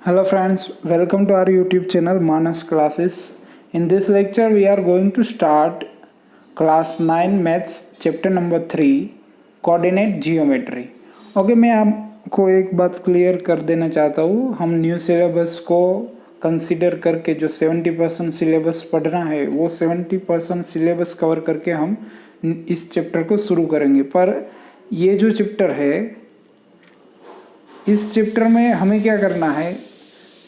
Hello friends, welcome to our YouTube channel Manas Classes. In this lecture we are going to start class 9 maths chapter number 3 coordinate geometry. Okay मैं आपको एक बात clear कर देना चाहता हूँ, हम न्यू सिलेबस को कंसीडर करके जो 70% सिलेबस पढ़ना है वो 70% सिलेबस कवर करके हम इस चैप्टर को शुरू करेंगे। पर ये जो चैप्टर है, इस चैप्टर में हमें क्या करना है,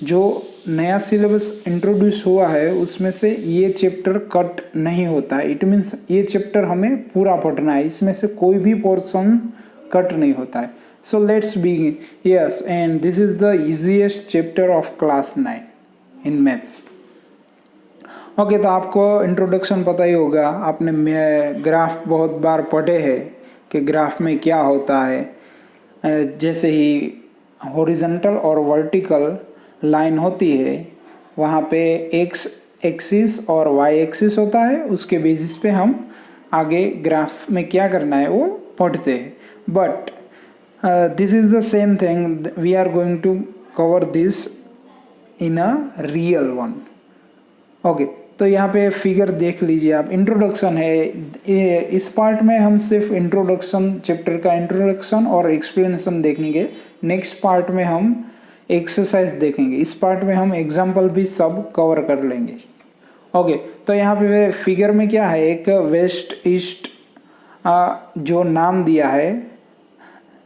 जो नया सिलेबस इंट्रोड्यूस हुआ है उसमें से ये चैप्टर कट नहीं होता है। इट मीन्स ये चैप्टर हमें पूरा पढ़ना है, इसमें से कोई भी पोर्शन कट नहीं होता है। So let's begin. Yes, and this is the easiest chapter of class 9 in maths. Okay, तो आपको इंट्रोडक्शन पता ही होगा, आपने ग्राफ बहुत बार पढ़े हैं कि ग्राफ में क्या होता है। जैसे ही हॉरिजॉन्टल और वर्टिकल लाइन होती है, वहाँ पे एक्स एक्सिस और वाई एक्सिस होता है, उसके बेसिस पे हम आगे ग्राफ में क्या करना है वो पढ़ते हैं। But this is the same thing, we are going to cover this in a real one. Okay, तो यहाँ पे फिगर देख लीजिए आप, इंट्रोडक्शन है। इस पार्ट में हम सिर्फ इंट्रोडक्शन, चैप्टर का इंट्रोडक्शन और एक्सप्लेनेशन देखेंगे। नेक्स्ट पार्ट में हम एक्सरसाइज देखेंगे। इस पार्ट में हम एग्जाम्पल भी सब कवर कर लेंगे। ओके, तो यहाँ पे फिगर में क्या है, एक वेस्ट ईस्ट जो नाम दिया है,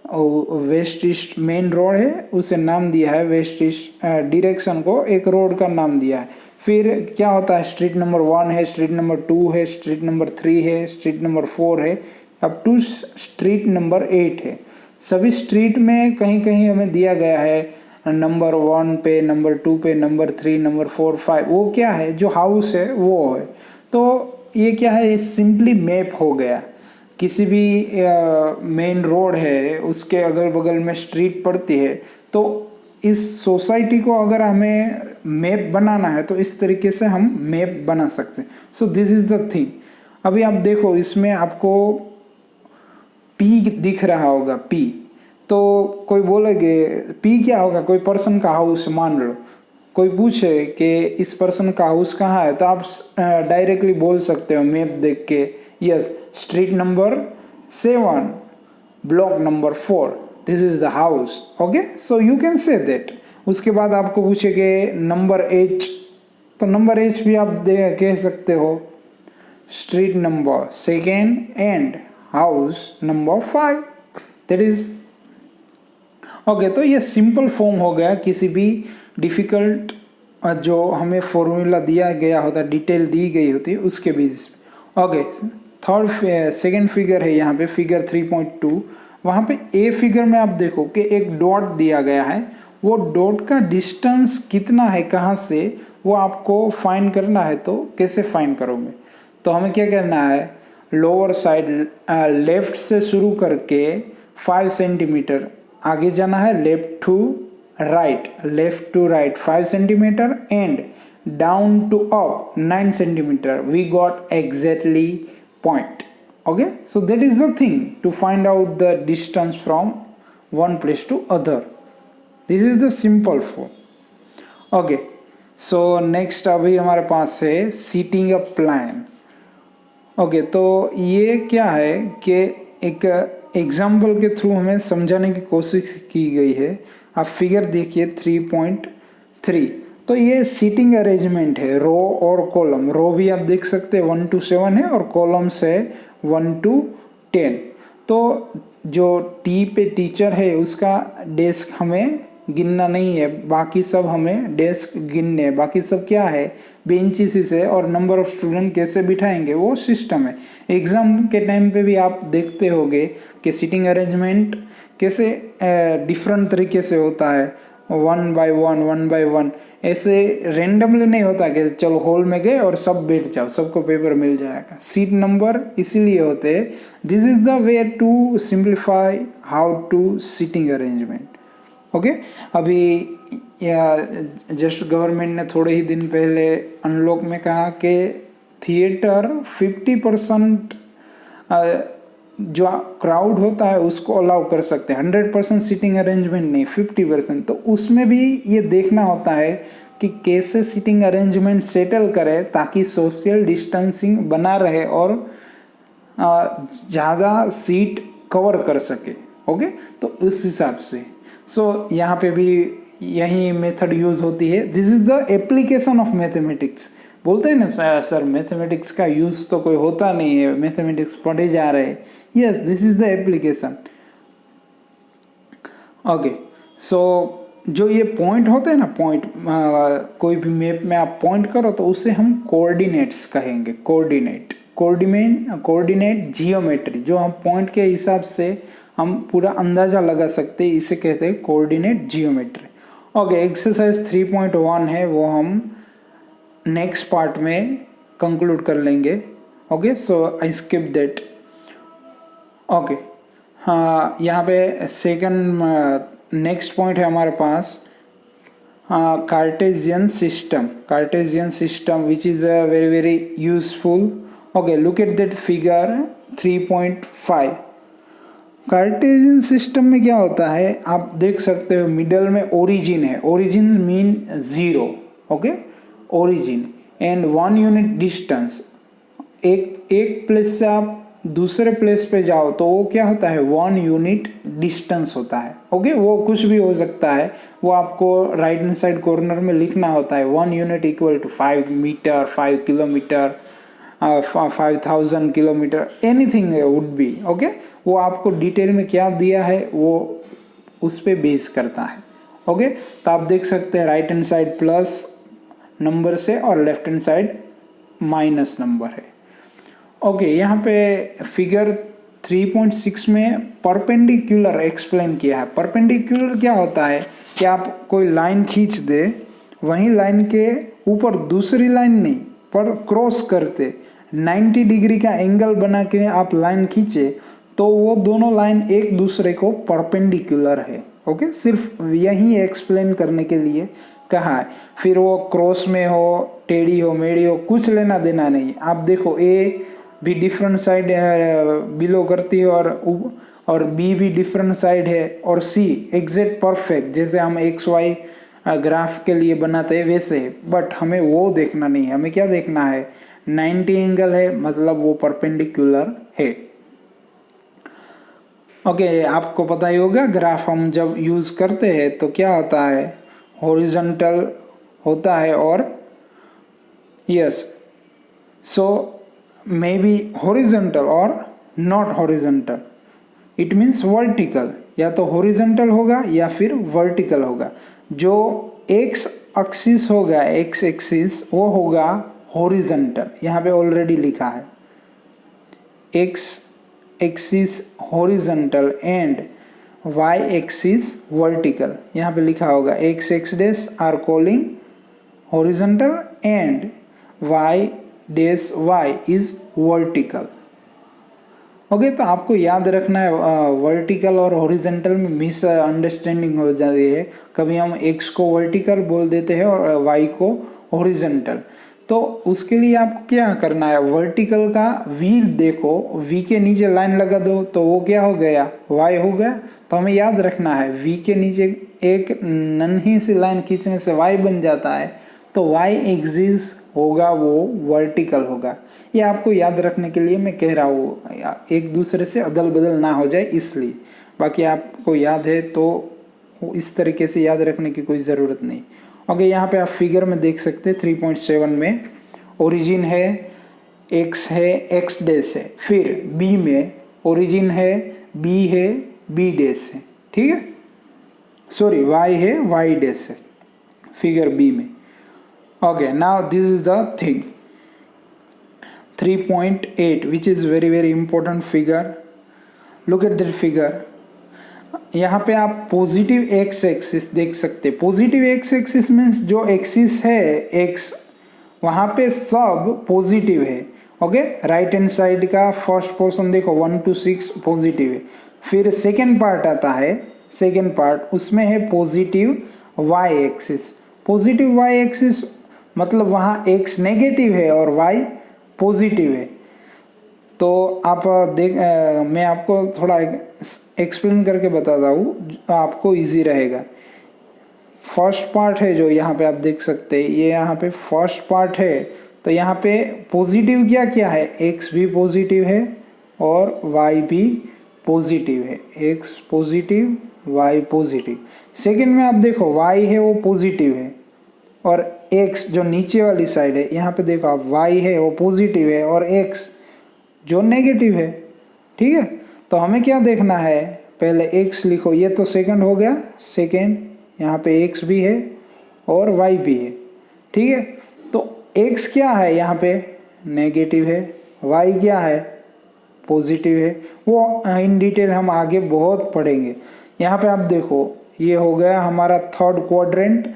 वेस्ट ईस्ट मेन रोड है, उसे नाम दिया है, वेस्ट ईस्ट डायरेक्शन को एक रोड का नाम दिया है। फिर क्या होता है, स्ट्रीट नंबर 1 है, स्ट्रीट नंबर 2 है, स्ट्रीट नंबर 3 है, स्ट्रीट नंबर 4 है, अप टू स्ट्रीट नंबर 8 है। सभी स्ट्रीट में कहीं कहीं हमें दिया गया है नंबर 1 पे, नंबर 2 पे, नंबर 3, नंबर 4, 5, वो क्या है, जो हाउस है वो है। तो ये क्या है, सिंपली मैप हो गया। किसी भी मेन रोड है, उसके अगल बगल में स्ट्रीट पड़ती है, तो इस सोसाइटी को अगर हमें मैप बनाना है तो इस तरीके से हम मैप बना सकते हैं। सो दिस इज द थिंग। अभी आप देखो, इसमें आपको पी दिख रहा होगा, पी। तो कोई बोलेगे पी क्या होगा, कोई पर्सन का हाउस मान लो, कोई पूछे कि इस पर्सन का हाउस कहाँ है, तो आप डायरेक्टली बोल सकते हो मैप देख के, yes, street number 7, block number 4, this is the house. Okay, so you can say that. उसके बाद आपको पूछे कि नंबर एच, तो नंबर एच भी आप कह सकते हो, street number 2 and house number 5, that is okay. तो ये सिंपल फॉर्म हो गया। किसी भी डिफ़िकल्ट जो हमें फॉर्मूला दिया गया होता, डिटेल दी गई होती है, उसके बेसिस पे। ओके, सेकेंड फिगर है यहाँ पे, फिगर 3.2। वहाँ पे ए फिगर में आप देखो कि एक डॉट दिया गया है, वो डॉट का डिस्टेंस कितना है कहाँ से, वो आपको फाइंड करना है। तो कैसे फाइंड करोगे, तो हमें क्या करना है, लोअर साइड लेफ्ट से शुरू करके 5 सेंटीमीटर आगे जाना है, left to right 5 centimetre and down to up 9 centimetre. We got exactly point. Okay, so that is the thing to find out the distance from one place to other. This is the simple form. Okay, so next अभी हमारे पास है seating a plan. Okay, तो ये क्या है कि एक example के थ्रू हमें समझाने की कोशिश की गई है। आप फिगर देखिए 3.3। तो ये सीटिंग अरेंजमेंट है, रो और कॉलम। रो भी आप देख सकते हैं 1 to 7 है, और कॉलम्स है 1 to 10। तो जो टी पे टीचर है उसका डेस्क हमें गिनना नहीं है, बाकी सब हमें डेस्क गिनने हैं। बाकी सब क्या है, बेंचेस है, और नंबर ऑफ स्टूडेंट कैसे बिठाएंगे वो सिस्टम है। एग्ज़ाम के टाइम पे भी आप देखते होंगे कि सीटिंग अरेंजमेंट कैसे डिफरेंट तरीके से होता है, 1 by 1 ऐसे रेंडमली नहीं होता कि चलो हॉल में गए और सब बैठ जाओ, सबको पेपर मिल जाएगा। सीट नंबर इसीलिए होते हैं। This is the way to simplify how to seating arrangement. Okay, अभी जस्ट गवर्नमेंट ने थोड़े ही दिन पहले अनलॉक में कहा कि थिएटर 50% जो क्राउड होता है उसको अलाउ कर सकते हैं, 100% सीटिंग अरेंजमेंट नहीं, 50%। तो उसमें भी ये देखना होता है कि कैसे सीटिंग अरेंजमेंट सेटल करे ताकि सोशल डिस्टेंसिंग बना रहे और ज़्यादा सीट कवर कर सके। ओके, तो उस हिसाब से यहाँ पे भी यही मेथड यूज होती है। This is the application of mathematics. बोलते हैं ना सर मैथमेटिक्स का यूज तो कोई होता नहीं है, मैथमेटिक्स पढ़े जा रहे हैं। Yes, this is the application. Okay, जो ये पॉइंट होते हैं ना, पॉइंट कोई भी मैप में आप पॉइंट करो तो उसे हम कोऑर्डिनेट्स कहेंगे। कोऑर्डिनेट जियोमेट्री, जो हम पॉइंट के हिसाब से हम पूरा अंदाजा लगा सकते हैं, इसे कहते हैं कोऑर्डिनेट जियोमेट्री। ओके, एक्सरसाइज 3.1 है, वो हम नेक्स्ट पार्ट में कंक्लूड कर लेंगे। Okay, so I skip that. Okay, हाँ, यहाँ पे सेकंड नेक्स्ट पॉइंट है हमारे पास Cartesian system which is very very useful. Okay, look at that figure 3.5। Cartesian system में क्या होता है, आप देख सकते हो मिडल में ओरिजिन है, origin mean 0। Okay, origin and 1 unit distance. एक प्लेस से आप दूसरे प्लेस पे जाओ तो वो क्या होता है, 1 यूनिट डिस्टेंस होता है। ओके, वो कुछ भी हो सकता है, वो आपको राइट हैंड साइड कॉर्नर में लिखना होता है। 1 unit equal to 5 metre, 5 kilometre, 5000 kilometre, anything would be. Okay, वो आपको डिटेल में क्या दिया है वो उस पे बेस करता है। ओके, तो आप देख सकते हैं right hand side plus number से और left hand side minus number है। ओके, यहाँ पे फिगर 3.6 में परपेंडिकुलर एक्सप्लेन किया है। परपेंडिकुलर क्या होता है कि आप कोई लाइन खींच दे, वहीं लाइन के ऊपर दूसरी लाइन नहीं पर क्रॉस करते 90 डिग्री का एंगल बना के आप लाइन खींचे तो वो दोनों लाइन एक दूसरे को परपेंडिकुलर है। ओके, सिर्फ यही एक्सप्लेन करने के लिए कहा है। फिर वो क्रॉस में हो, टेढ़ी हो, मेढ़ी हो, कुछ लेना देना नहीं। आप देखो ए भी डिफरेंट साइड बिलो करती है और बी भी डिफरेंट साइड है और सी एग्जैक्ट परफेक्ट, जैसे हम एक्स वाई ग्राफ के लिए बनाते हैं वैसे है। बट हमें वो देखना नहीं है, हमें क्या देखना है, 90 एंगल है मतलब वो परपेंडिकुलर है। ओके, आपको पता ही होगा ग्राफ हम जब यूज करते हैं तो क्या होता है, हॉरिजॉन्टल होता है और yes, so may be horizontal और not horizontal, it means vertical. या तो हॉरिजॉन्टल होगा या फिर वर्टिकल होगा। जो एक्स एक्सिस होगा, एक्स एक्सिस, वो होगा हॉरिजॉन्टल। यहाँ पे ऑलरेडी लिखा है X axis horizontal and Y axis vertical. यहाँ पे लिखा होगा X X dash are calling horizontal and Y dash Y is vertical. Okay, तो आपको याद रखना है वर्टिकल और हॉरिजॉन्टल में मिस अंडरस्टैंडिंग हो जाती है। कभी हम एक्स को वर्टिकल बोल देते हैं और वाई को हॉरिजॉन्टल। तो उसके लिए आपको क्या करना है, वर्टिकल का वी देखो, वी के नीचे लाइन लगा दो तो वो क्या हो गया, वाई हो गया। तो हमें याद रखना है वी के नीचे एक नन्ही सी लाइन खींचने से वाई बन जाता है, तो वाई एक्सिस होगा वो वर्टिकल होगा। ये आपको याद रखने के लिए मैं कह रहा हूँ, एक दूसरे से अदल बदल ना हो जाए इसलिए। बाकी आपको याद है तो इस तरीके से याद रखने की कोई ज़रूरत नहीं। ओके, यहाँ पे आप फिगर में देख सकते हैं 3.7 में ओरिजिन है, एक्स है, एक्स डैश है, फिर बी में ओरिजिन है, बी है, बी डैश है, ठीक है, सॉरी वाई है, वाई डैश है फिगर बी में। Okay, now this is the thing 3.8 which is very very important figure. Look at that figure. यहाँ पे आप पॉजिटिव एक्स एक्सिस देख सकते हैं। पॉजिटिव एक्स एक्सिस मीन्स जो एक्सिस है एक्स, वहाँ पे सब पॉजिटिव है। ओके, राइट हैंड साइड का फर्स्ट पोर्शन देखो 1 to 6 पॉजिटिव है। फिर सेकेंड पार्ट आता है, सेकेंड पार्ट उसमें है positive Y axis. Positive Y axis मतलब वहाँ एक्स नेगेटिव है और वाई पॉजिटिव है। तो आप मैं आपको थोड़ा एक्सप्लेन करके बताता हूँ, आपको इजी रहेगा। फर्स्ट पार्ट है जो यहाँ पे आप देख सकते हैं, ये यहाँ पे फर्स्ट पार्ट है। तो यहाँ पे पॉजिटिव क्या क्या है, x भी पॉजिटिव है और y भी पॉजिटिव है, x positive y positive. Second में आप देखो y है वो पॉजिटिव है और x जो नीचे वाली साइड है, यहाँ पे देखो आप y है वो पॉजिटिव है और x जो नेगेटिव है। ठीक है, तो हमें क्या देखना है, पहले x लिखो, ये तो सेकंड हो गया, सेकंड यहाँ पे x भी है और y भी है। ठीक है, तो x क्या है यहाँ पे नेगेटिव है, y क्या है पॉजिटिव है, वो इन डिटेल हम आगे बहुत पढ़ेंगे। यहाँ पे आप देखो ये हो गया हमारा थर्ड क्वाड्रेंट।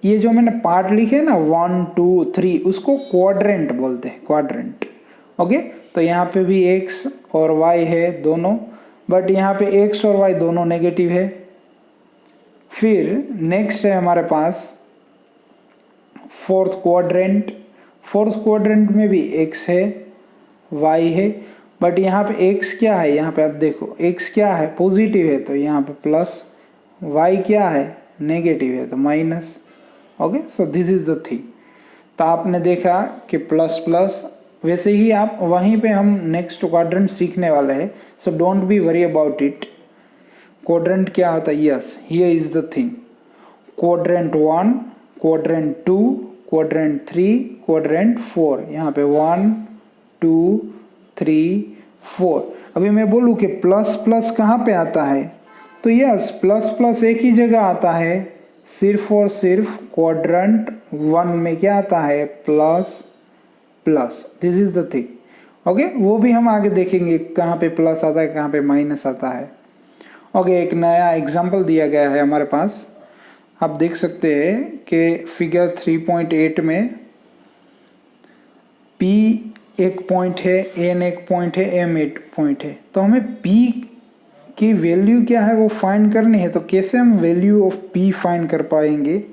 ये जो मैंने पार्ट लिखे ना 1 2 3 उसको क्वाड्रेंट बोलते हैं, क्वाड्रेंट। ओके, तो यहाँ पे भी x और y है दोनों, बट यहाँ पे x और y दोनों नेगेटिव है। फिर नेक्स्ट है हमारे पास फोर्थ क्वाड्रेंट। फोर्थ क्वाड्रेंट में भी x है y है, बट यहाँ पे x क्या है, यहाँ पे आप देखो x क्या है पॉजिटिव है तो यहाँ पे प्लस, y क्या है नेगेटिव है तो minus. Okay, so this is the thing. तो आपने देखा कि प्लस प्लस, वैसे ही आप वहीं पे हम नेक्स्ट क्वाड्रेंट सीखने वाले हैं, so don't be worry about it. Quadrant क्या होता है, yes here is the thing, quadrant 1, quadrant 2, quadrant 3, quadrant 4। यहाँ पे 1 2 3 4। अभी मैं बोलूँ कि प्लस प्लस कहाँ पे आता है, तो यस प्लस प्लस एक ही जगह आता है, सिर्फ और सिर्फ क्वाड्रेंट 1 में क्या आता है plus plus. This is the thing. Okay, वो भी हम आगे देखेंगे कहाँ पे प्लस आता है कहाँ पे माइनस आता है। ओके, एक नया एग्जांपल दिया गया है हमारे पास, आप देख सकते हैं कि फिगर 3.8 में P एक पॉइंट है, N एक पॉइंट है, M एक पॉइंट है। तो हमें P की वैल्यू क्या है वो फाइंड करनी है। तो कैसे हम वैल्यू ऑफ P फाइंड कर पाएंगे,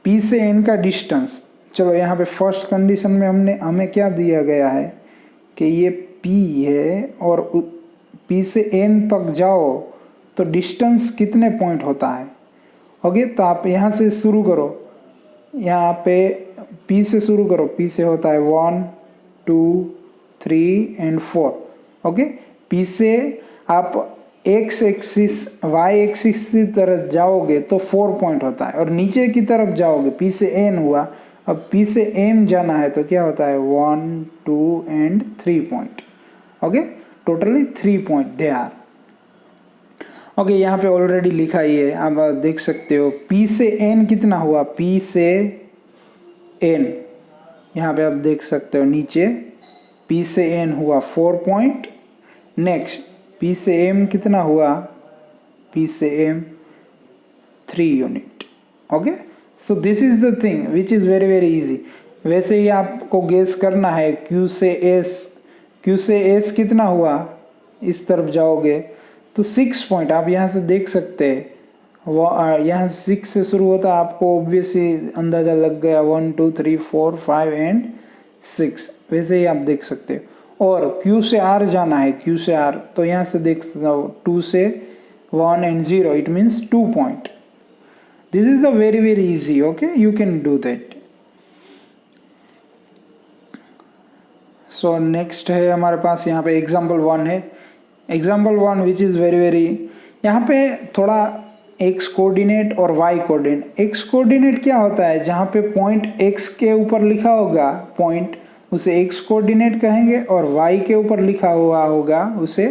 P से N का डिस्टेंस। चलो यहाँ पे फर्स्ट कंडीशन में हमें क्या दिया गया है कि ये P है और P से N तक जाओ तो डिस्टेंस कितने पॉइंट होता है। ओके, तो आप यहाँ से शुरू करो, यहाँ पे P से शुरू करो, P से होता है 1 2 3 एंड 4। ओके, P से आप x एक्सिस y एक्सिस की तरफ जाओगे तो 4 पॉइंट होता है, और नीचे की तरफ जाओगे P से N हुआ, अब P से M जाना है तो क्या होता है 1 2 and 3 point. Okay, totally 3 point they are. Okay, यहाँ पे ऑलरेडी लिखा ही है, आप देख सकते हो P से N कितना हुआ, P से N यहाँ पे आप देख सकते हो नीचे P से N हुआ 4 पॉइंट। नेक्स्ट P से M कितना हुआ, P से M 3 unit. Okay, so this is the thing which is very very easy. वैसे ही आपको गेस करना है Q से S कितना हुआ, इस तरफ जाओगे तो 6 पॉइंट। आप यहाँ से देख सकते हैं, यहाँ 6 से शुरू होता है, आपको ऑब्वियसली अंदाज़ा लग गया 1 2 3 4 5 एंड 6। वैसे ही आप देख सकते हो। और Q से R जाना है, Q से R, तो यहाँ से देख सकते हो 2 से 1 and 0, it means 2 point. This is the very very easy. Okay, you can do that. So next है हमारे पास यहाँ पे एग्जाम्पल 1 है, example 1 which is very very, यहाँ पे थोड़ा x कोऑर्डिनेट और y कोऑर्डिनेट। x कोऑर्डिनेट क्या होता है, जहाँ पे पॉइंट x के ऊपर लिखा होगा पॉइंट, उसे x कोऑर्डिनेट कहेंगे, और y के ऊपर लिखा हुआ होगा उसे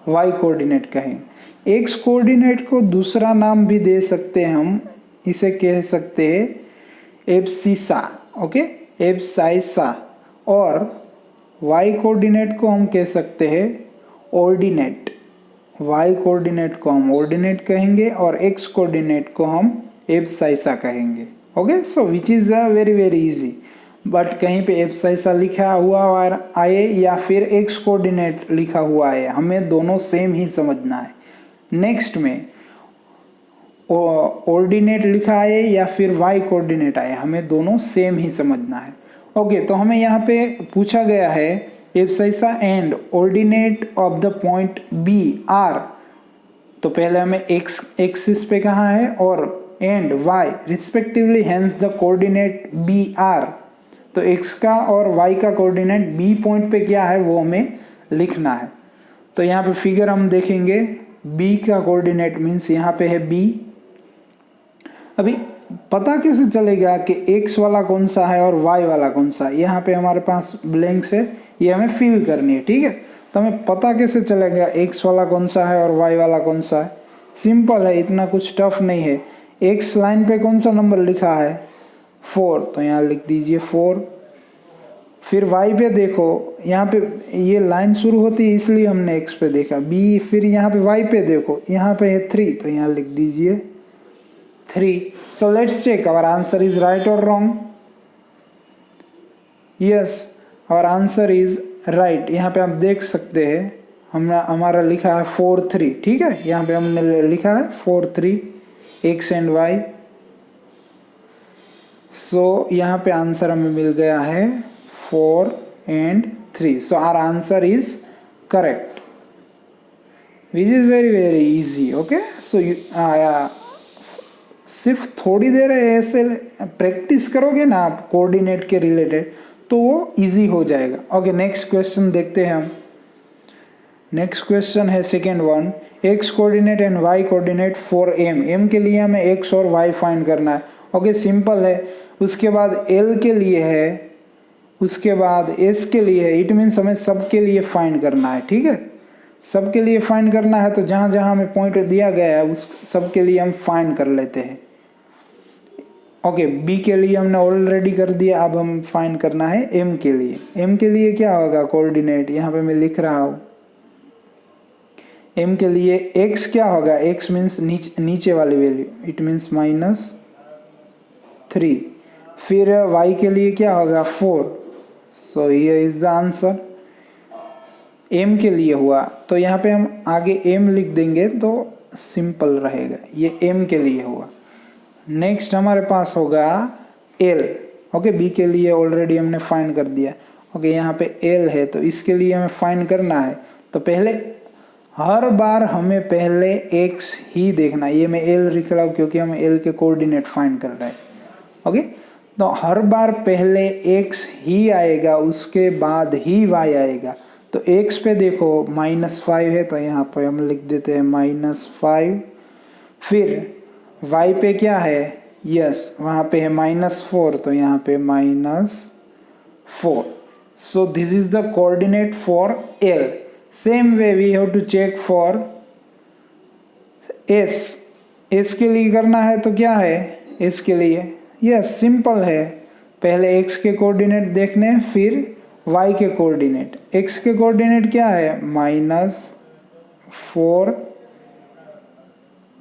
y कोऑर्डिनेट कहेंगे। x कोऑर्डिनेट को दूसरा नाम भी दे सकते हैं हम, इसे कह सकते हैं एब्सिसा। ओके, एब्साइसा। और y कोऑर्डिनेट को हम कह सकते हैं ऑर्डिनेट। y कोऑर्डिनेट को हम ऑर्डिनेट कहेंगे और x कोऑर्डिनेट को हम एब्साइसा कहेंगे। Okay, so which is very very easy. But कहीं पे एब्साइसा लिखा हुआ आए या फिर x कोऑर्डिनेट लिखा हुआ आए, हमें दोनों सेम ही समझना है। नेक्स्ट में ऑर्डिनेट लिखा आए या फिर y कोऑर्डिनेट आए, हमें दोनों सेम ही समझना है। ओके, तो हमें यहाँ पे पूछा गया है इफ ऐसा and ordinate of the point B R, तो पहले हमें एक्स एक्सिस पे कहाँ है और and Y respectively, hence the coordinate B R. तो एक्स का और वाई का कोऑर्डिनेट बी पॉइंट पे क्या है वो हमें लिखना है। तो यहाँ पे फिगर हम देखेंगे, बी का कोऑर्डिनेट मीन्स यहाँ पे है बी। अभी पता कैसे चलेगा कि एक्स वाला कौन सा है और वाई वाला कौन सा है? यहाँ पे हमारे पास ब्लैंक्स है, ये हमें फिल करनी है, ठीक है। तो हमें पता कैसे चलेगा एक्स वाला कौन सा है और वाई वाला कौन सा है? सिंपल है, इतना कुछ टफ नहीं है। एक्स लाइन पे कौन सा नंबर लिखा है? 4, तो यहाँ लिख दीजिए 4। फिर वाई पे देखो, यहाँ पे ये लाइन शुरू होती है इसलिए हमने एक्स पे देखा, बी। फिर यहाँ पे वाई पे देखो, यहाँ पे है 3, तो यहाँ लिख दीजिए 3। So let's check our answer is right और wrong. Yes, our answer is right. यहाँ पे आप देख सकते हैं हमारा लिखा है 4 3, ठीक है। यहाँ पे हमने लिखा है 4 3 एक्स एंड वाई। सो यहाँ पे आंसर हमें मिल गया है 4 and 3. So our answer is correct, which is very easy. Okay, so सिर्फ थोड़ी देर ऐसे प्रैक्टिस करोगे ना आप कोऑर्डिनेट के रिलेटेड तो वो इजी हो जाएगा। ओके, नेक्स्ट क्वेश्चन देखते हैं हम। नेक्स्ट क्वेश्चन है second one, X coordinate and Y coordinate for M. M के लिए हमें एक्स और वाई फाइंड करना है। ओके, सिंपल है। उसके बाद एल के लिए है, उसके बाद एस के लिए है। इट मीन्स हमें सबके लिए फाइंड करना है, ठीक है। सबके लिए फाइंड करना है तो जहाँ जहाँ हमें पॉइंट दिया गया है उस सबके लिए हम फाइंड कर लेते हैं। ओके, बी के लिए हमने ऑलरेडी कर दिया, अब हम फाइंड करना है एम के लिए। एम के लिए क्या होगा कोऑर्डिनेट, यहाँ पे मैं लिख रहा हूँ। एम के लिए एक्स क्या होगा, एक्स मीन्स नीचे वाली वैल्यू, इट मीन्स -3। फिर वाई के लिए क्या होगा 4। So here is the answer. M के लिए हुआ तो यहाँ पे हम आगे एम लिख देंगे तो सिंपल रहेगा। ये एम के लिए हुआ। नेक्स्ट हमारे पास होगा एल। ओके, बी के लिए ऑलरेडी हमने फाइंड कर दिया। ओके, यहाँ पे एल है तो इसके लिए हमें फाइंड करना है। तो पहले हर बार हमें पहले एक्स ही देखना है। ये मैं एल लिख रहा हूँ क्योंकि हम एल के कोऑर्डिनेट फाइंड कर रहे हैं। ओके, तो हर बार पहले x ही आएगा, उसके बाद ही y आएगा। तो x पे देखो -5 है तो यहाँ पे हम लिख देते हैं -5। फिर y पे क्या है, यस वहाँ पे है -4 तो यहाँ पे -4। So this is the coordinate for L। Same way we have to check for S। S के लिए करना है तो क्या है S के लिए, यस सिंपल है। पहले x के कोऑर्डिनेट देखने, फिर y के कोऑर्डिनेट। x के कोऑर्डिनेट क्या है -4,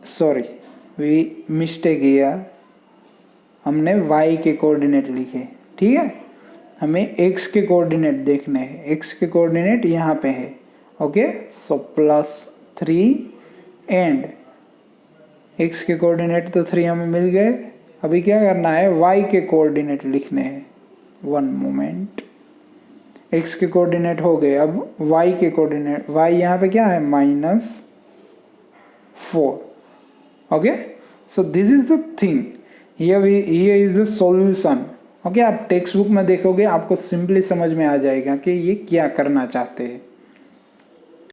सॉरी वी मिस्टेक हियर, हमने y के कोऑर्डिनेट लिखे, ठीक है। हमें x के कोऑर्डिनेट देखने हैं। x के कोऑर्डिनेट यहाँ पे है। ओके, सो +3 एंड x के कोऑर्डिनेट तो 3 हमें मिल गए। अभी क्या करना है, y के कोऑर्डिनेट लिखने हैं। 1 मोमेंट, x के कोऑर्डिनेट हो गए, अब y के कोऑर्डिनेट। y यहाँ पे क्या है -4। Okay, so this is the thing, here is the solution. Okay, आप टेक्स्ट बुक में देखोगे आपको सिंपली समझ में आ जाएगा कि ये क्या करना चाहते हैं।